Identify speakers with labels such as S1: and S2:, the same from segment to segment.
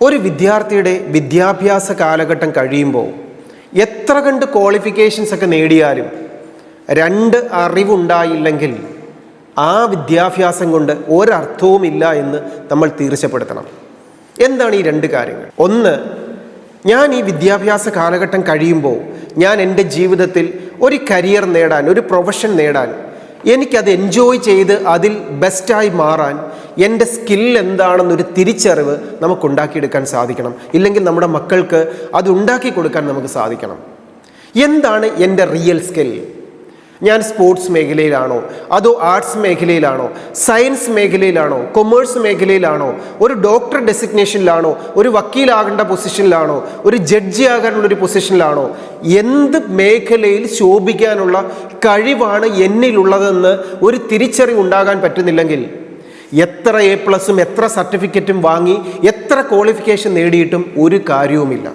S1: ഒരു വിദ്യാർത്ഥിയുടെ വിദ്യാഭ്യാസ കാലഘട്ടം കഴിയുമ്പോൾ എത്ര കണ്ട് ക്വാളിഫിക്കേഷൻസ് ഒക്കെ നേടിയാലും രണ്ട് അറിവുണ്ടായില്ലെങ്കിൽ ആ വിദ്യാഭ്യാസം കൊണ്ട് ഒരർത്ഥവുമില്ല എന്ന് നമ്മൾ തീർച്ചപ്പെടുത്തണം. എന്താണ് ഈ രണ്ട് കാര്യങ്ങൾ? ഒന്ന്, ഞാൻ ഈ വിദ്യാഭ്യാസ കാലഘട്ടം കഴിയുമ്പോൾ ഞാൻ എൻ്റെ ജീവിതത്തിൽ ഒരു കരിയർ നേടാൻ, ഒരു പ്രൊഫഷൻ നേടാൻ, എനിക്കത് എൻജോയ് ചെയ്ത് അതിൽ ബെസ്റ്റായി മാറാൻ എൻ്റെ സ്കിൽ എന്താണെന്നൊരു തിരിച്ചറിവ് നമുക്കുണ്ടാക്കിയെടുക്കാൻ സാധിക്കണം. ഇല്ലെങ്കിൽ നമ്മുടെ മക്കൾക്ക് അത് ഉണ്ടാക്കി കൊടുക്കാൻ നമുക്ക് സാധിക്കണം. എന്താണ് എൻ്റെ റിയൽ സ്കിൽ? ഞാൻ സ്പോർട്സ് മേഖലയിലാണോ, അതോ ആർട്സ് മേഖലയിലാണോ, സയൻസ് മേഖലയിലാണോ, കൊമേഴ്സ് മേഖലയിലാണോ, ഒരു ഡോക്ടർ ഡെസിഗ്നേഷനിലാണോ, ഒരു വക്കീലാകേണ്ട പൊസിഷനിലാണോ, ഒരു ജഡ്ജി ആകാനുള്ളൊരു പൊസിഷനിലാണോ? എന്ത് മേഖലയിൽ ശോഭിക്കാനുള്ള കഴിവാണ് എന്നിലുള്ളതെന്ന് ഒരു തിരിച്ചറിവ് ഉണ്ടാകാൻ പറ്റുന്നില്ലെങ്കിൽ എത്ര A+ഉം എത്ര സർട്ടിഫിക്കറ്റും വാങ്ങി എത്ര ക്വാളിഫിക്കേഷൻ നേടിയിട്ടും ഒരു കാര്യവുമില്ല.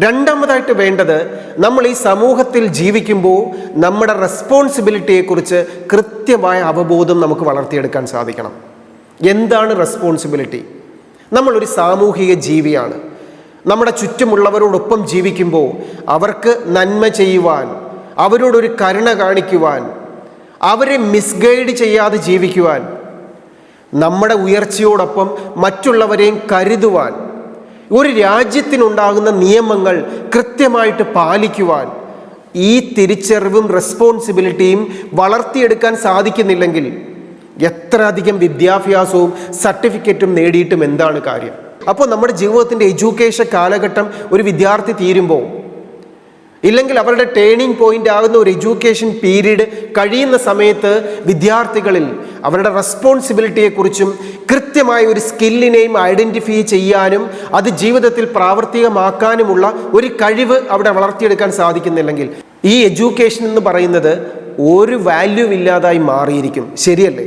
S1: രണ്ടാമതായിട്ട് വേണ്ടത്, നമ്മൾ ഈ സമൂഹത്തിൽ ജീവിക്കുമ്പോൾ നമ്മുടെ റെസ്പോൺസിബിലിറ്റിയെക്കുറിച്ച് കൃത്യമായ അവബോധം നമുക്ക് വളർത്തിയെടുക്കാൻ സാധിക്കണം. എന്താണ് റെസ്പോൺസിബിലിറ്റി? നമ്മളൊരു സാമൂഹിക ജീവിയാണ്. നമ്മുടെ ചുറ്റുമുള്ളവരോടൊപ്പം ജീവിക്കുമ്പോൾ അവർക്ക് നന്മ ചെയ്യുവാൻ, അവരോടൊരു കരുണ കാണിക്കുവാൻ, അവരെ മിസ്ഗൈഡ് ചെയ്യാതെ ജീവിക്കുവാൻ, നമ്മുടെ ഉയർച്ചയോടൊപ്പം മറ്റുള്ളവരെയും കരുതുവാൻ, ഒരു രാജ്യത്തിനുണ്ടാകുന്ന നിയമങ്ങൾ കൃത്യമായിട്ട് പാലിക്കുവാൻ ഈ തിരിച്ചറിവും റെസ്പോൺസിബിലിറ്റിയും വളർത്തിയെടുക്കാൻ സാധിക്കുന്നില്ലെങ്കിൽ എത്ര അധികം വിദ്യാഭ്യാസവും സർട്ടിഫിക്കറ്റും നേടിയിട്ടും എന്താണ് കാര്യം? അപ്പോൾ നമ്മുടെ ജീവിതത്തിൻ്റെ എഡ്യൂക്കേഷൻ കാലഘട്ടം ഒരു വിദ്യാർത്ഥി തീരുമ്പോൾ, ഇല്ലെങ്കിൽ അവരുടെ ടേണിംഗ് പോയിന്റ് ആകുന്ന ഒരു എഡ്യൂക്കേഷൻ പീരീഡ് കഴിയുന്ന സമയത്ത് വിദ്യാർത്ഥികളിൽ അവരുടെ റെസ്പോൺസിബിലിറ്റിയെക്കുറിച്ചും കൃത്യമായ ഒരു സ്കില്ലിനെയും ഐഡൻറ്റിഫൈ ചെയ്യാനും അത് ജീവിതത്തിൽ പ്രാവർത്തികമാക്കാനുമുള്ള ഒരു കഴിവ് അവിടെ വളർത്തിയെടുക്കാൻ സാധിക്കുന്നില്ലെങ്കിൽ ഈ എഡ്യൂക്കേഷൻ എന്ന് പറയുന്നത് ഒരു വാല്യൂ ഇല്ലാതായി മാറിയിരിക്കും. ശരിയല്ലേ?